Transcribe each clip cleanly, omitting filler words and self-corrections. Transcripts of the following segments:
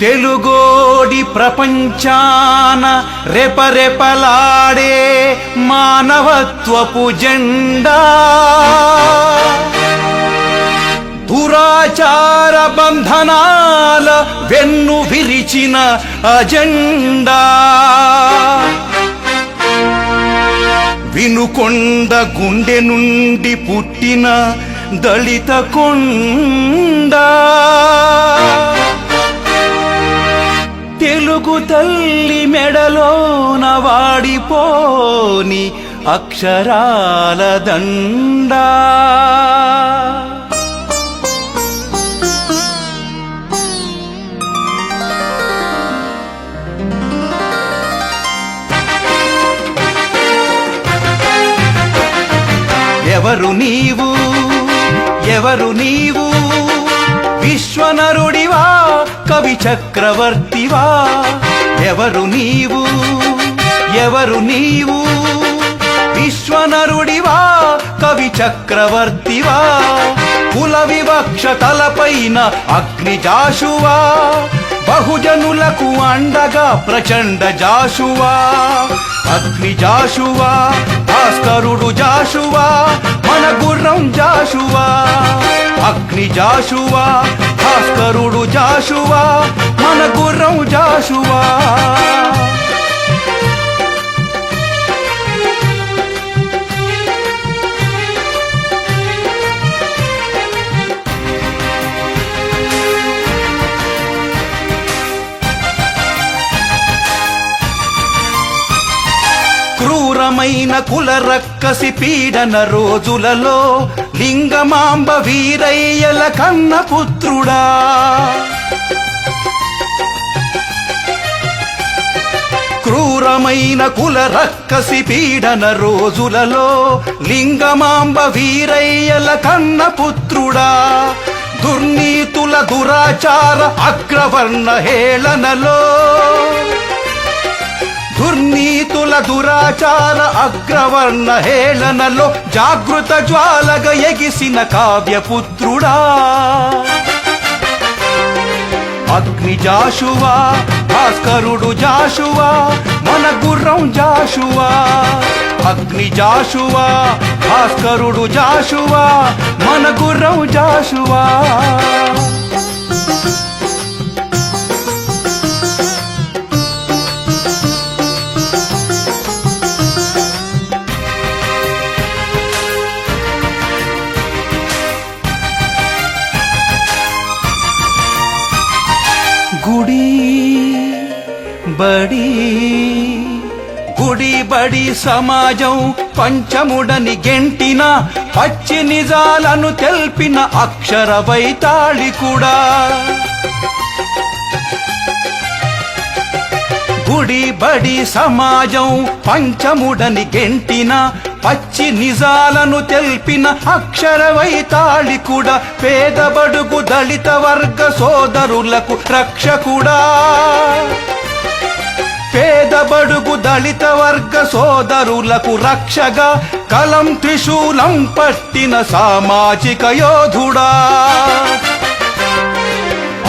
తెలుగోడి ప్రపంచాన రెపరెపలాడే మానవత్వపు జెండా, దురాచార బంధనాల వెన్ను విరిచిన అజెండా, వినుకొండ గుండె నుండి పుట్టిన దళిత కొండ, తెలుగు తల్లి మెడలోన వాడిపోని అక్షరాల దండ. ఎవరు నీవు, ఎవరు నీవు, విశ్వనరుడివా కవి చక్రవర్తివా? ఎవరు నీవు, ఎవరు నీవు, విశ్వనరుడివా కవి చక్రవర్తివా? కుల వివక్ష తలపైన అగ్ని జాషువా, బహుజనులకు అండగా ప్రచండ జాషువా. అగ్ని జాషువా, భాస్కరుడు జాషువా, మన గుర్రం జాషువా. అగ్ని జాషువా, భాస్కరుడు జాషువా, మన గుర్రం జాషువా. క్రూరమైన కుల రక్కసి పీడన రోజులలో లింగమాంబ వీరయ్యల కన్న పుత్రుడా, క్రూరమైన కుల రక్కసి పీడన రోజులలో లింగమాంబ వీరయ్యల కన్న పుత్రుడా, దుర్నీతుల దురాచార అగ్రవర్ణ హేళనలో, దుర్నీతుల దురాచార అగ్రవర్ణ హేళనలో జాగృత జ్వాలగా ఎగిసిన కావ్యపుత్రుడా. అగ్ని జాషువా, భాస్కరుడు జాషువా, మన గుర్రం జాషువా. అగ్ని జాషువా, భాస్కరుడు జాషువా, మన గుర్రం జాషువా. గుడి బడి, గుడి బడి సమాజం పంచముడని గెంటిన పచ్చి నిజాలను తెల్పిన అక్షర వైతాళికుడా. గుడి బడి సమాజం పంచముడని గెంటిన పచ్చి నిజాలను తెల్పిన అక్షర వైతాళికుడా. పేదబడుగు దళిత వర్గ సోదరులకు రక్షకుడా, పేదబడుగు దళిత వర్గ సోదరులకు రక్షగా కలం త్రిశూలం పట్టిన సామాజిక యోధుడా.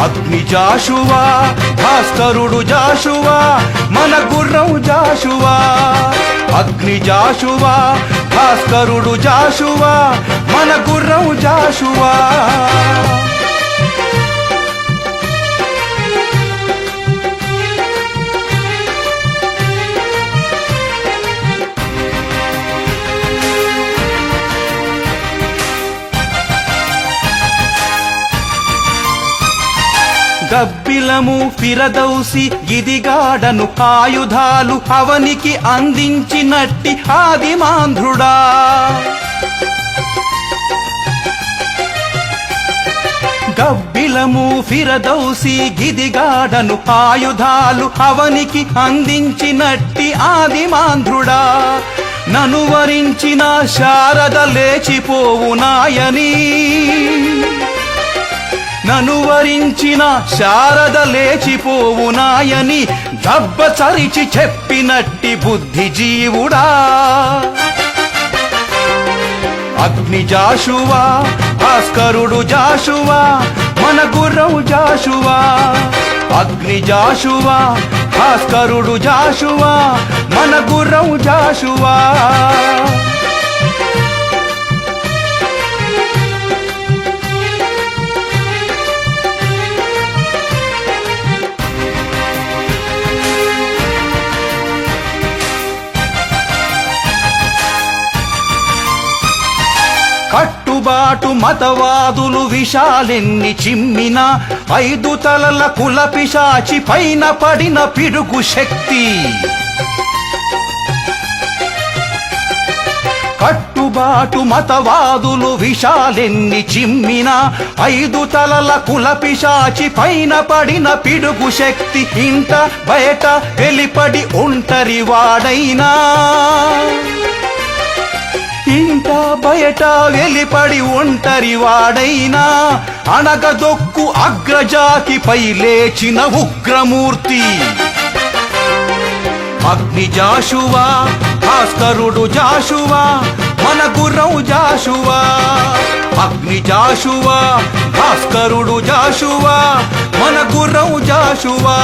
అగ్ని జాషువా, భాస్కరుడు జాషువా, మన గుర్రం జాషువా. అగ్ని జాషువా, భాస్కరుడు జాషువా, మన గుర్రం జాషువా. గబ్బిలము ఫిరదౌసి గిదిగాడను ఆయుధాలు అవనికి అందించినట్టి ఆదిమాంధ్రుడా. గబ్బిలము ఫిరదౌసి గిదిగాడను ఆయుధాలు అవనికి అందించినట్టి ఆదిమాంధ్రుడా. నను వరించిన శారద లేచిపోవు నాయని, నను వరించిన శారద లేచిపోవు నాయని దబ్బ చరిచి చెప్పినట్టి బుద్ధిజీవుడా. అగ్ని జాషువా, భాస్కరుడు జాషువా, మన గుర్రం జాషువా. అగ్ని జాషువా భాస్కరుడు జాషువా మన గుర్రం జాషువా కట్టుబాటు మతవాదులు విషాలెన్ని చిమ్మినా 5 తలల కుల పిశాచి పైన పడిన పిడుగు శక్తి కట్టుబాటు మతవాదులు విషాలెన్ని చిమ్మినా 5 తలల కుల పిశాచి పైన పడిన పిడుగు శక్తి ఇంట బయట వెలిపడి ఒంటరి వాడైనా ఇంట బయట వెలిపడి ఒంటరి వాడైనా అణగదొక్కు అగ్రజాతిపై లేచిన ఉగ్రమూర్తి అగ్ని జాషువా భాస్కరుడు జాషువా మన గుర్రం జాషువా అగ్ని జాషువా భాస్కరుడు జాషువా మన గుర్రం జాషువా